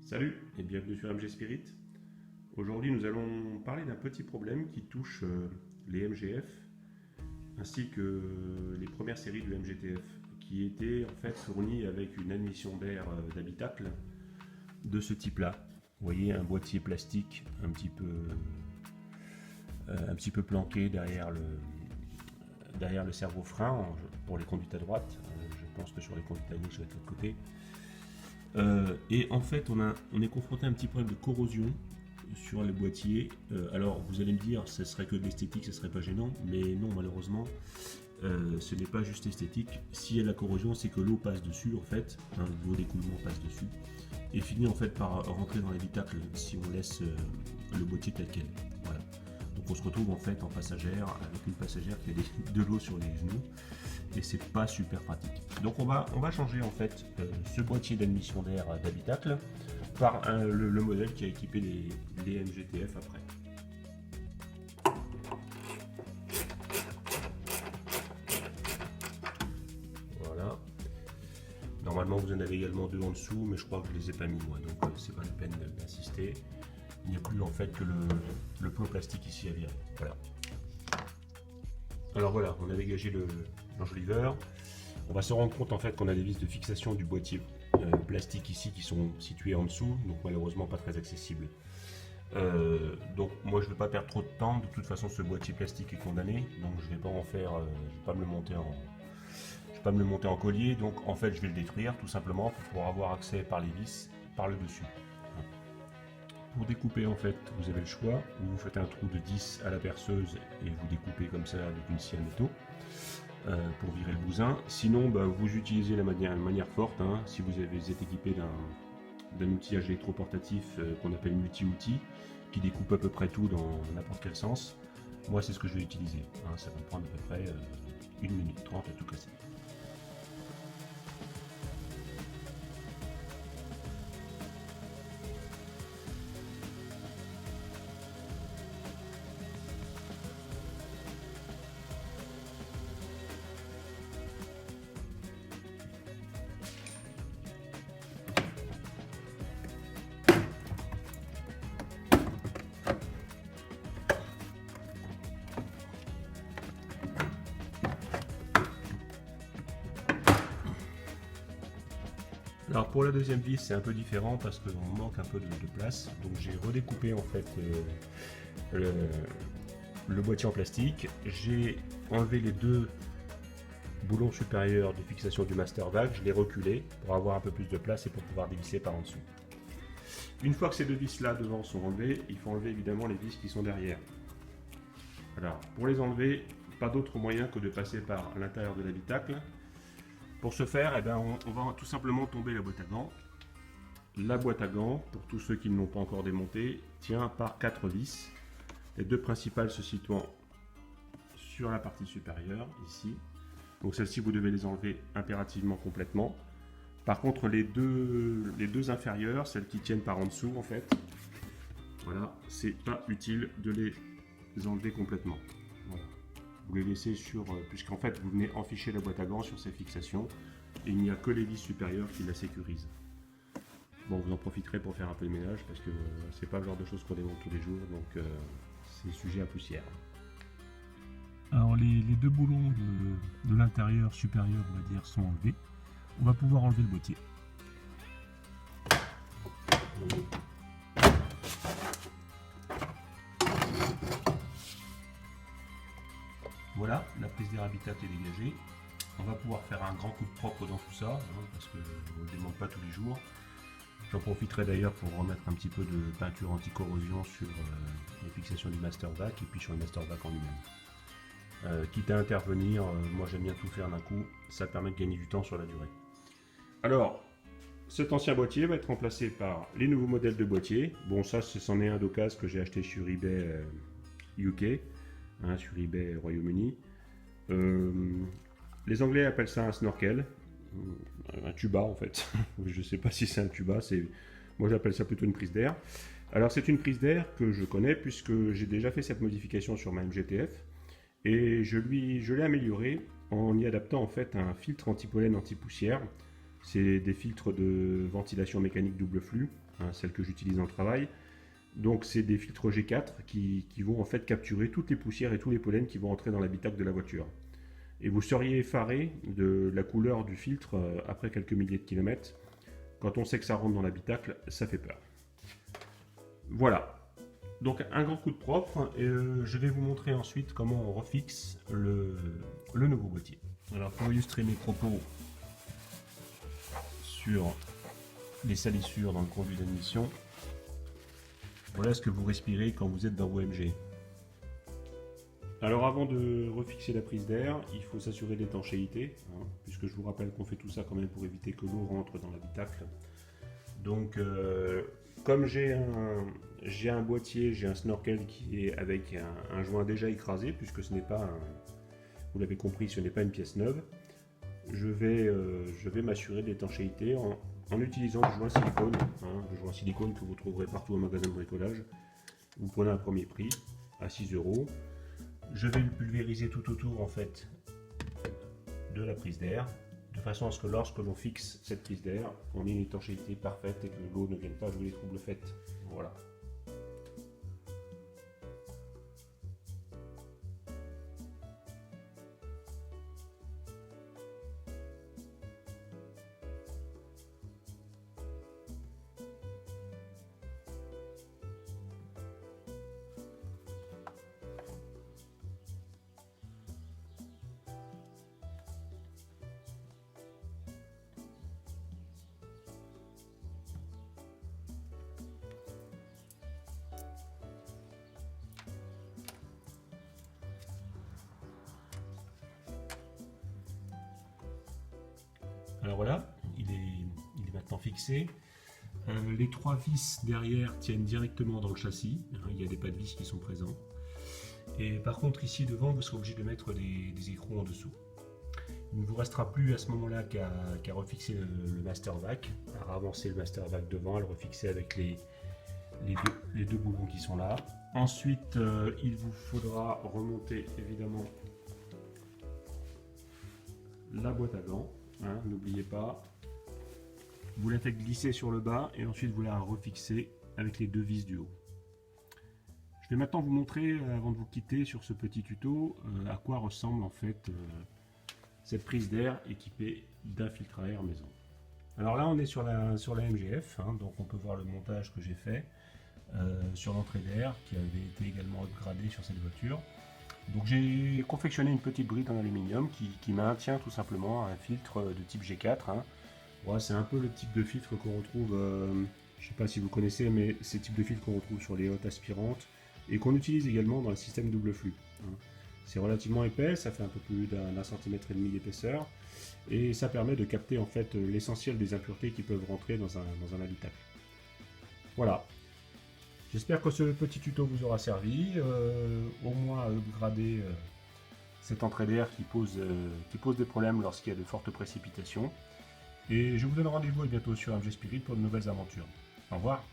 Salut et bienvenue sur MG Spirit. Aujourd'hui nous allons parler d'un petit problème qui touche les MGF ainsi que les premières séries du MGTF qui étaient en fait fournies avec une admission d'air d'habitacle de ce type là. Vous voyez un boîtier plastique un petit peu planqué derrière le servo-frein pour les conduites à droite. Je pense que sur les conduites à gauche ça va être de l'autre côté. Et en fait, on est confronté à un petit problème de corrosion sur le boîtier. Alors, vous allez me dire, ce serait que de l'esthétique, ce serait pas gênant, mais non, malheureusement, ce n'est pas juste esthétique. S'il y a de la corrosion, c'est que l'eau passe dessus, en fait, l'eau d'écoulement passe dessus, et finit en fait par rentrer dans l'habitacle si on laisse le boîtier tel quel. Voilà. Donc, on se retrouve en fait en passagère avec une passagère qui a de l'eau sur les genoux. Et c'est pas super pratique. Donc on va changer en fait ce boîtier d'admission d'air d'habitacle par le modèle qui a équipé les MGTF après. Voilà. Normalement vous en avez également deux en dessous, mais je crois que je les ai pas mis moi, donc c'est pas la peine d'insister. Il n'y a plus en fait que le point plastique ici à virer. Voilà. Alors voilà, on a dégagé l'enjoliveur. On va se rendre compte en fait qu'on a des vis de fixation du boîtier plastique ici qui sont situées en dessous, donc malheureusement pas très accessibles. Donc moi je ne vais pas perdre trop de temps. De toute façon ce boîtier plastique est condamné, donc je vais pas en faire, je vais pas me le monter en collier. Donc en fait je vais le détruire tout simplement pour pouvoir avoir accès par les vis par le dessus. Pour découper en fait vous avez le choix, vous faites un trou de 10 à la perceuse et vous découpez comme ça avec une scie à métaux pour virer le bousin. Sinon vous utilisez la manière forte, si vous êtes équipé d'un outillage électroportatif qu'on appelle multi-outil qui découpe à peu près tout dans n'importe quel sens. Moi c'est ce que je vais utiliser, ça va me prendre à peu près 1 minute 30 à tout casser. Alors pour la deuxième vis c'est un peu différent parce qu'on manque un peu de place, donc j'ai redécoupé en fait le boîtier en plastique, j'ai enlevé les deux boulons supérieurs de fixation du master vac, je l'ai reculé pour avoir un peu plus de place et pour pouvoir dévisser par en dessous. Une fois que ces deux vis là devant sont enlevées, il faut enlever évidemment les vis qui sont derrière. Alors pour les enlever, pas d'autre moyen que de passer par l'intérieur de l'habitacle. Pour ce faire, on va tout simplement tomber la boîte à gants. La boîte à gants, pour tous ceux qui ne l'ont pas encore démontée, tient par 4 vis. Les deux principales se situant sur la partie supérieure, ici. Donc celles-ci, vous devez les enlever impérativement complètement. Par contre, les deux inférieures, celles qui tiennent par en dessous, en fait, voilà, c'est pas utile de les enlever complètement. Voilà. Vous les laissez sur, puisqu'en fait vous venez enficher la boîte à gants sur ces fixations et il n'y a que les vis supérieures qui la sécurisent. Bon, vous en profiterez pour faire un peu de ménage parce que c'est pas le genre de choses qu'on démonte tous les jours, donc c'est sujet à poussière. Alors les deux boulons de l'intérieur supérieur, on va dire, sont enlevés. On va pouvoir enlever le boîtier. Voilà, la prise d'air habitacle est dégagée. On va pouvoir faire un grand coup de propre dans tout ça, parce qu'on ne le démonte pas tous les jours. J'en profiterai d'ailleurs pour remettre un petit peu de peinture anti-corrosion sur les fixations du master vac et puis sur le master vac en lui-même. Quitte à intervenir, moi j'aime bien tout faire d'un coup, ça permet de gagner du temps sur la durée. Alors, cet ancien boîtier va être remplacé par les nouveaux modèles de boîtier. Bon, ça, c'en est un d'occasion que j'ai acheté sur eBay UK. Sur eBay Royaume-Uni. Les Anglais appellent ça un snorkel, un tuba en fait. Je ne sais pas si c'est un tuba, moi j'appelle ça plutôt une prise d'air. Alors c'est une prise d'air que je connais puisque j'ai déjà fait cette modification sur ma MGTF et je l'ai améliorée en y adaptant en fait un filtre anti-pollen anti-poussière. C'est des filtres de ventilation mécanique double flux hein, celle que j'utilise en travail. Donc c'est des filtres G4 qui vont en fait capturer toutes les poussières et tous les pollens qui vont entrer dans l'habitacle de la voiture. Et vous seriez effaré de la couleur du filtre après quelques milliers de kilomètres. Quand on sait que ça rentre dans l'habitacle, ça fait peur. Voilà. Donc un grand coup de propre, et je vais vous montrer ensuite comment on refixe le nouveau boîtier. Alors pour illustrer mes propos sur les salissures dans le conduit d'admission, voilà ce que vous respirez quand vous êtes dans vos MG. Alors avant de refixer la prise d'air, il faut s'assurer d'étanchéité, hein, puisque je vous rappelle qu'on fait tout ça quand même pour éviter que l'eau rentre dans l'habitacle. Donc comme j'ai un boîtier, j'ai un snorkel qui est avec un joint déjà écrasé, puisque ce n'est pas, vous l'avez compris, ce n'est pas une pièce neuve, je vais m'assurer de l'étanchéité en utilisant du joint silicone, hein, le joint silicone que vous trouverez partout au magasin de bricolage. Vous prenez un premier prix à 6 €. Je vais le pulvériser tout autour en fait de la prise d'air, de façon à ce que lorsque l'on fixe cette prise d'air, on ait une étanchéité parfaite et que l'eau ne vienne pas jouer les troubles faits. Voilà. Alors voilà, il est maintenant fixé. Les 3 vis derrière tiennent directement dans le châssis. Il y a des pas de vis qui sont présents. Et par contre ici devant, vous serez obligé de mettre des écrous en dessous. Il ne vous restera plus à ce moment-là qu'à refixer le master vac, à avancer le master vac devant, à le refixer avec les deux boulons qui sont là. Ensuite, il vous faudra remonter évidemment la boîte à gants. Hein, n'oubliez pas, vous la faites glisser sur le bas et ensuite vous la refixez avec les 2 vis du haut. Je vais maintenant vous montrer, avant de vous quitter sur ce petit tuto, à quoi ressemble en fait cette prise d'air équipée d'un filtre à air maison. Alors là on est sur la MGF, hein, donc on peut voir le montage que j'ai fait sur l'entrée d'air qui avait été également upgradé sur cette voiture. Donc j'ai confectionné une petite bride en aluminium qui maintient tout simplement un filtre de type G4. Hein. Voilà, c'est un peu le type de filtre qu'on retrouve, je ne sais pas si vous connaissez, mais c'est le type de filtre qu'on retrouve sur les hottes aspirantes et qu'on utilise également dans le système double flux. Hein. C'est relativement épais, ça fait un peu plus d'1,5 cm d'épaisseur et ça permet de capter en fait l'essentiel des impuretés qui peuvent rentrer dans un habitacle. Voilà. J'espère que ce petit tuto vous aura servi, au moins à upgrader cette entrée d'air qui pose des problèmes lorsqu'il y a de fortes précipitations. Et je vous donne rendez-vous bientôt sur MG Spirit pour de nouvelles aventures. Au revoir.